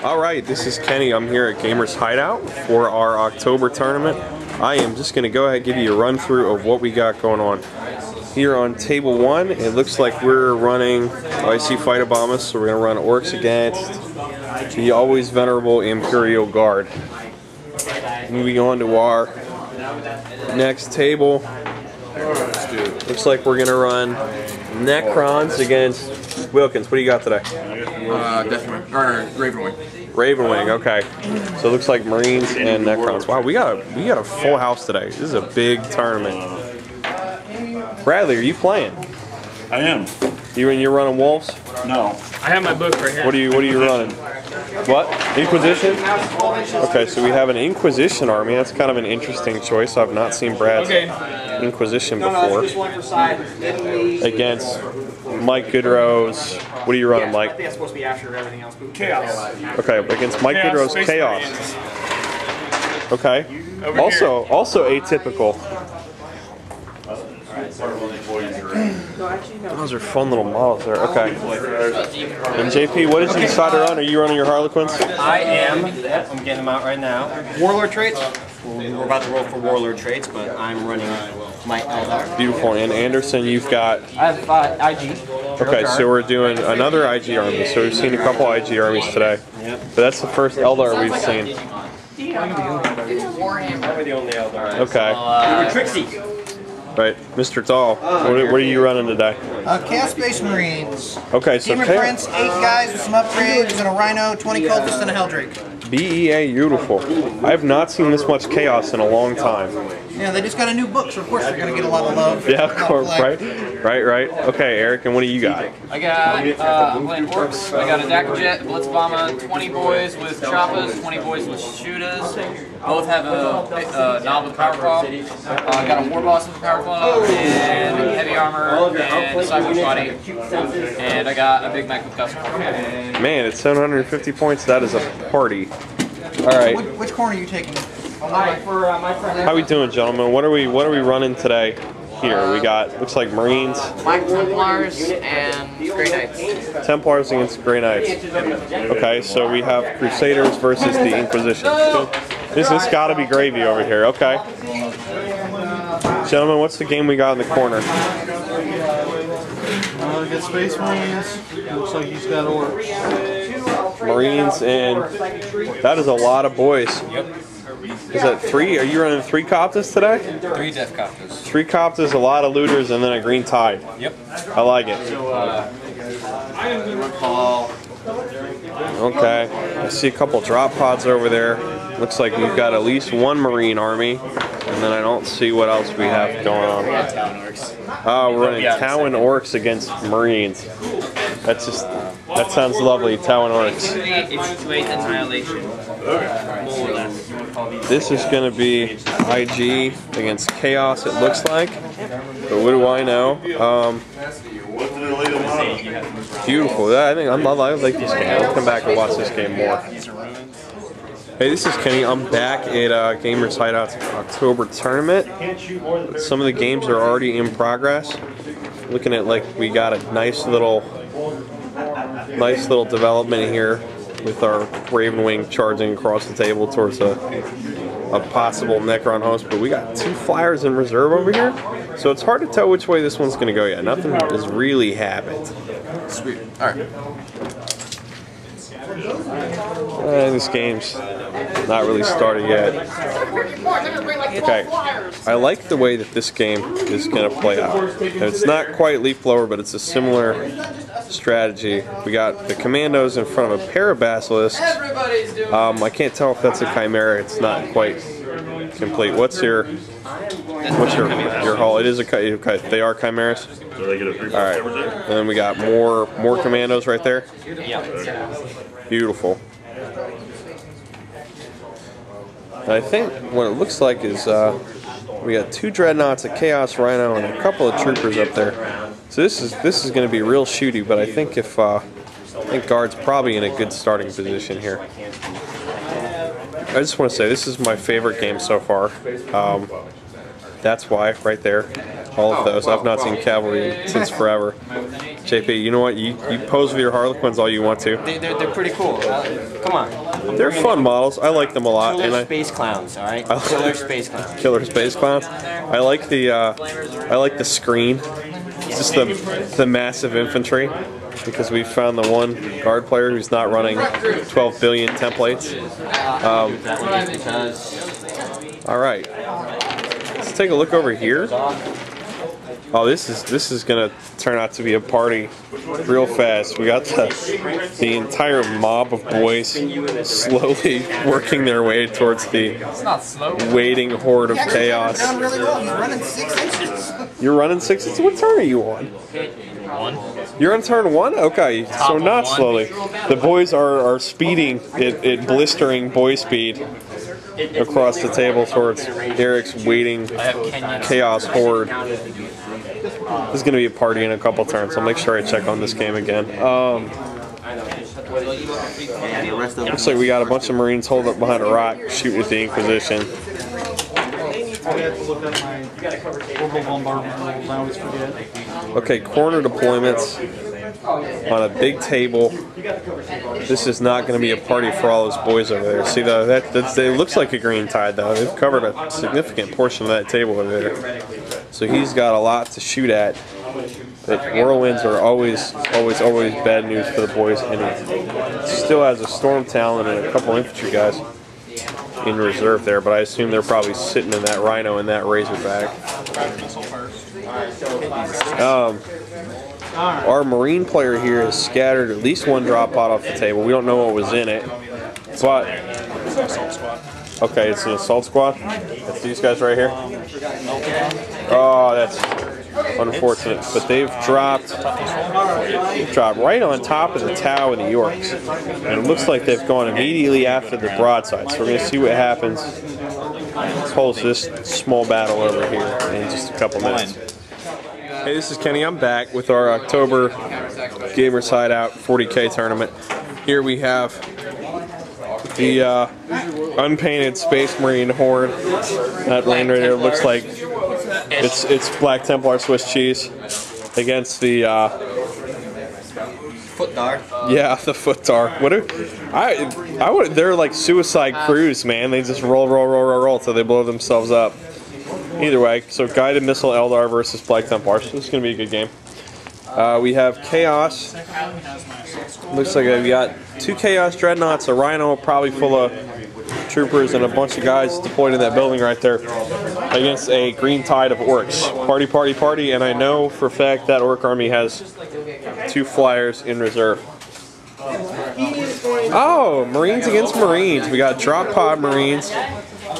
Alright, this is Kenny. I'm here at Gamers Hideout for our October tournament. I am just going to go ahead and give you a run through of what we got going on. Here on table 1, it looks like we're running Icy Fight Obamas, so we're going to run Orcs against the always venerable Imperial Guard. Moving on to our next table, looks like we're going to run Necrons against Wilkins. What do you got today? Ravenwing. Ravenwing, okay. So it looks like Marines and Necrons. Wow, we got a full house today. This is a big tournament. Bradley, are you playing? I am. You're running Wolves? No. I have my book right here. What are you running? What? Inquisition? Okay, so we have an Inquisition army. That's kind of an interesting choice. I've not seen Brad's Inquisition before. Against Mike Goodrow's. What are you running, Mike? I think that's supposed to be after everything else. Chaos. Okay, against Mike Goodrow's Chaos. Okay. Also atypical. Those are fun little models there. Okay. And JP, what did you decide to run? Are you running your Harlequins? I am. I'm getting them out right now. Warlord traits? We're about to roll for Warlord traits, but I'm running my Eldar. Beautiful. And Anderson, you've got... I have IG. Okay, so we're doing another IG army. So we've seen a couple IG armies today. Yep. But that's the first Eldar we've seen. Warhammer. The only Eldar. Okay. Trixie. Right, Mr. Dahl, what are you running today? Chaos Space Marines. Okay, so Demon Prince, 8 guys with some upgrades, and a Rhino, 20 cultists, and a Helldrake. BEA, beautiful. I have not seen this much chaos in a long time. Yeah, they just got a new book, so of course they're going to get a lot of love. Yeah, of course, right? Okay, Eric, and what do you got? I got, I'm playing Orcs. I got a Dakajet, a Blitz Bomber, 20 boys with choppers, 20 boys with shooters. Both have a knob with power claw. I got a war boss with power claw, and heavy armor, and cyber body. And I got a big mech with custom. Man, it's 750 points. That is a party. All right. Which corner are you taking? How we doing, gentlemen? What are we running today? Here we got, looks like Marines. Templars and Grey Knights. Templars against Grey Knights. Okay, so we have Crusaders versus the Inquisition. This has got to be gravy over here. Okay. Gentlemen, what's the game we got in the corner? We got Space Marines. Looks like he's got Orcs. Marines, and that is a lot of boys. Yep. Is that 3? Are you running 3 Coptas today? 3 Death Copters. 3 Coptas, a lot of looters, and then a green tide. Yep. I like it. Okay. I see a couple drop pods over there. Looks like we've got at least 1 Marine army, and then I don't see what else we have going on. Oh, we're running Towin Orcs against Marines. That sounds lovely, Towin Orcs. This is going to be IG against Chaos, it looks like. But what do I know? Beautiful. I like this game. I'll come back and watch this game more. Hey, this is Kenny. I'm back at Gamers Hideout's October tournament. Some of the games are already in progress. Looking at, like, we got a nice little development here with our Ravenwing charging across the table towards a possible Necron host, but we got 2 flyers in reserve over here, so it's hard to tell which way this one's going to go yet. Nothing has really happened. Sweet. Alright. This game's not really started yet. Okay, I like the way that this game is going to play out. It's not quite Leaf Blower, but it's a similar strategy. We got the Commandos in front of a pair of Basilisks. I can't tell if that's a Chimera. It's not quite complete. What's your hull? It is a okay. They are Chimeras. So they get a 3 All right, and then we got more Commandos right there. Beautiful. And I think what it looks like is we got 2 Dreadnoughts, a Chaos Rhino, and a couple of Troopers up there. So this is going to be real shooty, but I think I think Guard's probably in a good starting position here. I just want to say this is my favorite game so far. That's why, right there. All of those. I've not seen Cavalry since forever. JP, you know what? You pose with your Harlequins all you want to. They're pretty cool. Come on. They're fun models. I like them a lot. Killer And space clowns, all right? Killer space clowns. Killer space clowns. I like the screen. It's just the massive infantry, because we found the one guard player who's not running 12 billion templates. All right, let's take a look over here. Oh, this is gonna turn out to be a party real fast. We got the entire mob of boys slowly working their way towards the waiting horde of chaos. Down really well. He's running 6 inches. You're running 6 inches? What turn are you on? 1. You're on turn 1? Okay, so not slowly. The boys are speeding at blistering boy speed across the table towards Eric's waiting chaos horde. This is going to be a party in a couple turns. I'll make sure I check on this game again. Looks like we got a bunch of Marines holed up behind a rock shooting at the Inquisition. I have to look at my orbital bombardment rules. I always forget. Okay, corner deployments on a big table. This is not going to be a party for all those boys over there. See, it looks like a green tide, though. They've covered a significant portion of that table over there. So he's got a lot to shoot at. But whirlwinds are always bad news for the boys. And he still has a storm talon and a couple infantry guys in reserve there, but I assume they're probably sitting in that rhino and that razorback. Our marine player here has scattered at least one drop pod off the table. We don't know what was in it, but okay, it's an assault squad. It's these guys right here. Oh, that's unfortunate, but they've dropped right on top of the Tau and the Yorks, and it looks like they've gone immediately after the broadside. So we're going to see what happens. Let's hold this small battle over here in just a couple minutes. Hey, this is Kenny. I'm back with our October Gamers Hideout 40K tournament. Here we have the unpainted Space Marine horde. That lane right there looks like it's Black Templar Swiss cheese against the Footdar. Yeah, the Footdar. They're like Suicide Crews, man. They just roll till they blow themselves up. Either way, so guided missile Eldar versus Black Templars. This is gonna be a good game. We have Chaos. Looks like we got 2 Chaos Dreadnoughts, a Rhino probably full of troopers, and a bunch of guys deployed in that building right there against a green tide of orcs. Party, party, party, and I know for a fact that orc army has 2 flyers in reserve. Oh, Marines against Marines. We got drop pod Marines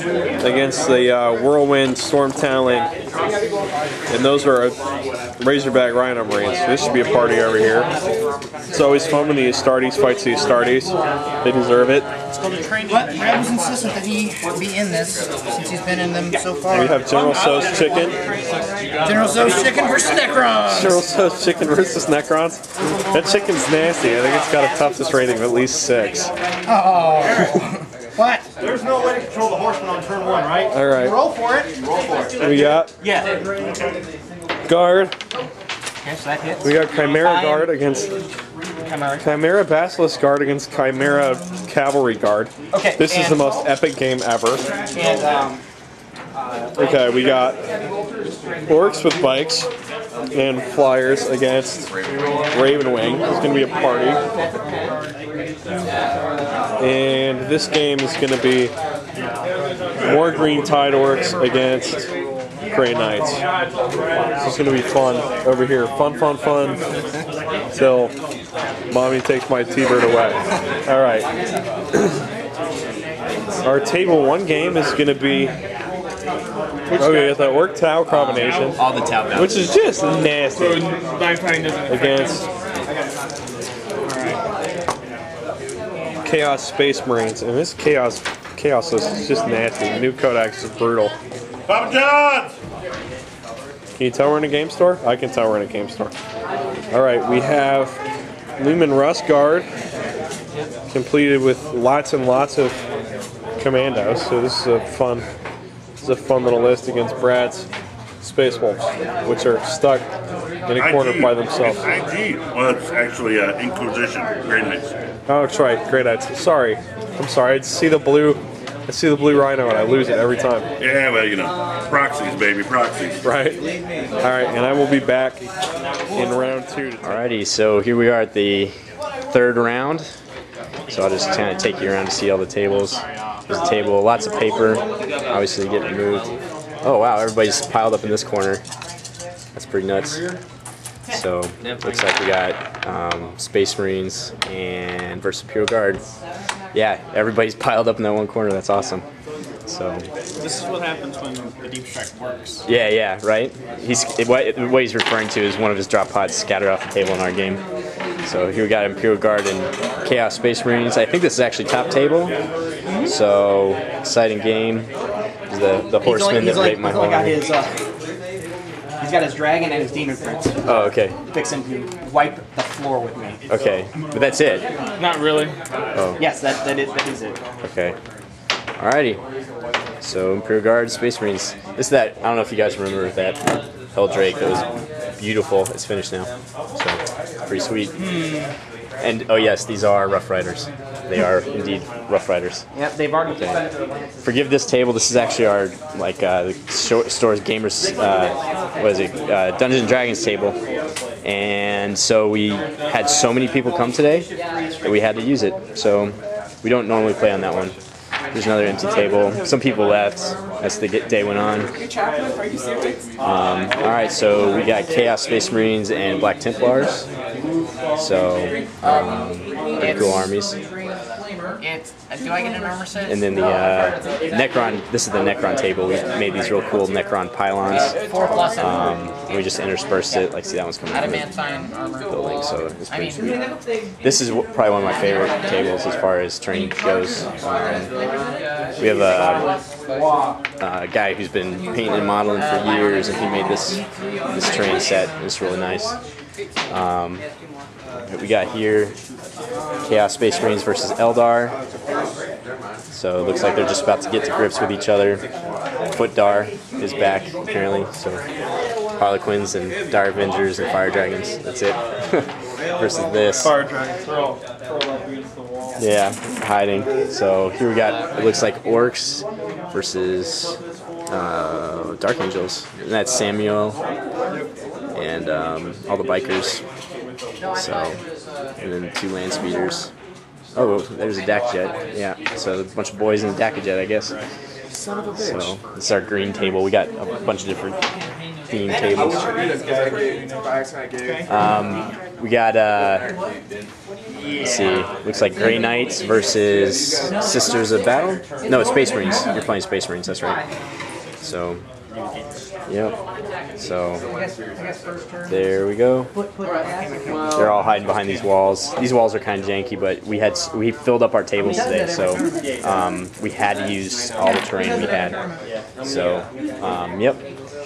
against the Whirlwind Storm Talon, and those are Razorback Rhino Marines. This should be a party over here. It's always fun when the Astartes fights the Astartes. They deserve it. But Brad was insistent that he be in this since he's been in them so far. We have General So's Chicken. General So's Chicken versus Necrons. General So's Chicken versus Necrons. That chicken's nasty. I think it's got a toughness rating of at least 6. Oh. What? There's no way to control the horseman on turn 1, right? All right. You roll for it. Roll for it. We got Guard. Yes, that hits. We got Chimera Guard against Chimera Basilisk Guard against Chimera Cavalry Guard. Okay. This is the most epic game ever. And Okay, we got Orcs with bikes and Flyers against Ravenwing. It's going to be a party. And this game is going to be more Green Tide Orcs against Grey Knights. This is going to be fun over here. Fun, fun, fun. Till Mommy takes my T-Bird away. All right. Our Table 1 game is going to be... Okay, got the Orc Tau combination. All the Tau battles. Which is just nasty. Against Chaos Space Marines. And this Chaos is just nasty. The new Codex is brutal. Papa John! Can you tell we're in a game store? I can tell we're in a game store. Alright, we have Lumen Rust Guard. Completed with lots and lots of commandos. So this is a fun little list against Brad's Space Wolves, which are stuck in a corner by themselves. It's IG. Well, it's actually Inquisition. Grey Knights. Oh, that's right, Grey Knights. Sorry, I'm sorry. I see the blue rhino and I lose it every time. Yeah, well, you know, proxies, baby, proxies. Right. All right, and I will be back in round 2. Alrighty, so here we are at the 3rd round. So I'll just kind of take you around to see all the tables. There's a table, lots of paper, obviously getting moved. Oh wow, everybody's piled up in this corner. That's pretty nuts. So looks like we got Space Marines and versus Imperial Guard. Yeah, everybody's piled up in that one corner. That's awesome. So This is what happens when the deep strike works. yeah, right. What he's referring to is one of his drop pods scattered off the table in our game. So here we got Imperial Guard and Chaos Space Marines. I think this is actually top table. So exciting game. The horseman that raped my heart. He's got his dragon and his demon prince. Oh, okay. Fixing to wipe the floor with me. Okay, but that's it. Not really. Oh. Yes, that is it. Okay. Alrighty. So Imperial Guard, Space Marines. This is that. I don't know if you guys remember that Helldrake that was beautiful. It's finished now. So pretty sweet. And oh yes, these are Rough Riders. They are indeed Rough Riders. Yep, they've already. Forgive this table. This is actually our the store's gamers. What is it? Dungeons and Dragons table. And so we had so many people come today that we had to use it. So we don't normally play on that one. There's another empty table. Some people left as the day went on. Alright, so we got Chaos Space Marines and Black Templars. So, pretty cool armies. Do I get an armor set? And then the Necron, this is the Necron table. We made these real cool Necron pylons. 4+. We just interspersed it. Like, see, that one's coming out of the Adamantine armor. building, so it's pretty sweet. This is probably one of my favorite tables as far as terrain goes. We have a guy who's been painting and modeling for years, and he made this terrain set. It's really nice. We got here Chaos Space Marines versus Eldar. So it looks like they're just about to get to grips with each other. Footdar is back apparently. So Harlequins and Dire Avengers and Fire Dragons. That's it. Versus this. Fire dragons, they're all up against the wall. Yeah, hiding. So here we got, it looks like Orcs versus Dark Angels. And that's Samuel and all the bikers. So, and then 2 land speeders. Oh, there's a DAC jet. Yeah, so a bunch of boys in a DAC jet, I guess. Son of a bitch. So this is our green table. We got a bunch of different theme tables. We got let's see, looks like Grey Knights versus Sisters of Battle. No, it's Space Marines. You're playing Space Marines. That's right. So, yep. So there we go. They're all hiding behind these walls. These walls are kind of janky, but we filled up our tables today, so we had to use all the terrain we had. So yep.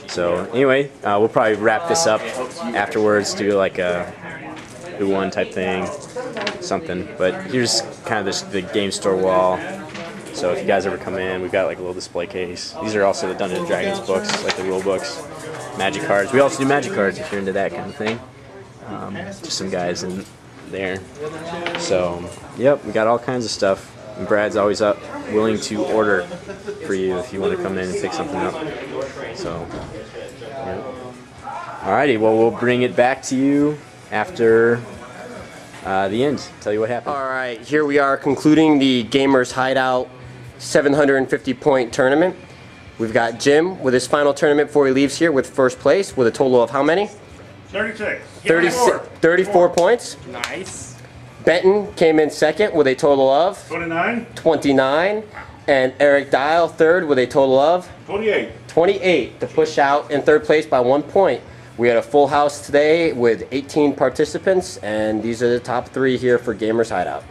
So anyway, we'll probably wrap this up afterwards, do like a who won type thing, something. But here's kind of the game store wall. So if you guys ever come in, we've got like a little display case. These are also the Dungeons and Dragons books, like the rule books, magic cards. We also do magic cards if you're into that kind of thing. Just some guys in there. So, yep, we got all kinds of stuff. And Brad's always willing to order for you if you want to come in and pick something up. So, yep. Alrighty, well, we'll bring it back to you after the end. Tell you what happened. Alright, here we are concluding the Gamers Hideout 750-point tournament. We've got Jim with his final tournament before he leaves here with first place with a total of how many? 36. 34 points. Nice. Benton came in second with a total of 29. 29. And Eric Dial third with a total of 28. 28 to push out in third place by 1 point. We had a full house today with 18 participants, and these are the top 3 here for Gamers Hideout.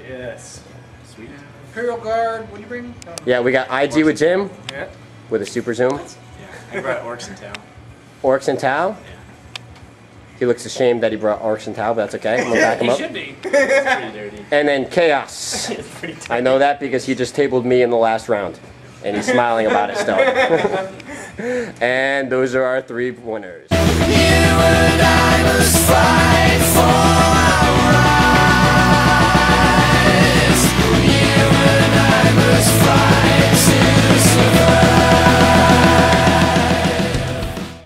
Yes. Sweet. Imperial Guard, what do you bring? Yeah, we got IG with Jim Yeah. with a super zoom. I brought Orcs in town. Orcs and Tau. He looks ashamed that he brought Orcs and Tau, but that's okay. I'm gonna back him up. Should be. Pretty dirty. And then Chaos. Pretty dirty. I know that because he just tabled me in the last round. And he's smiling about it still. And those are our 3 winners. You and I must fight for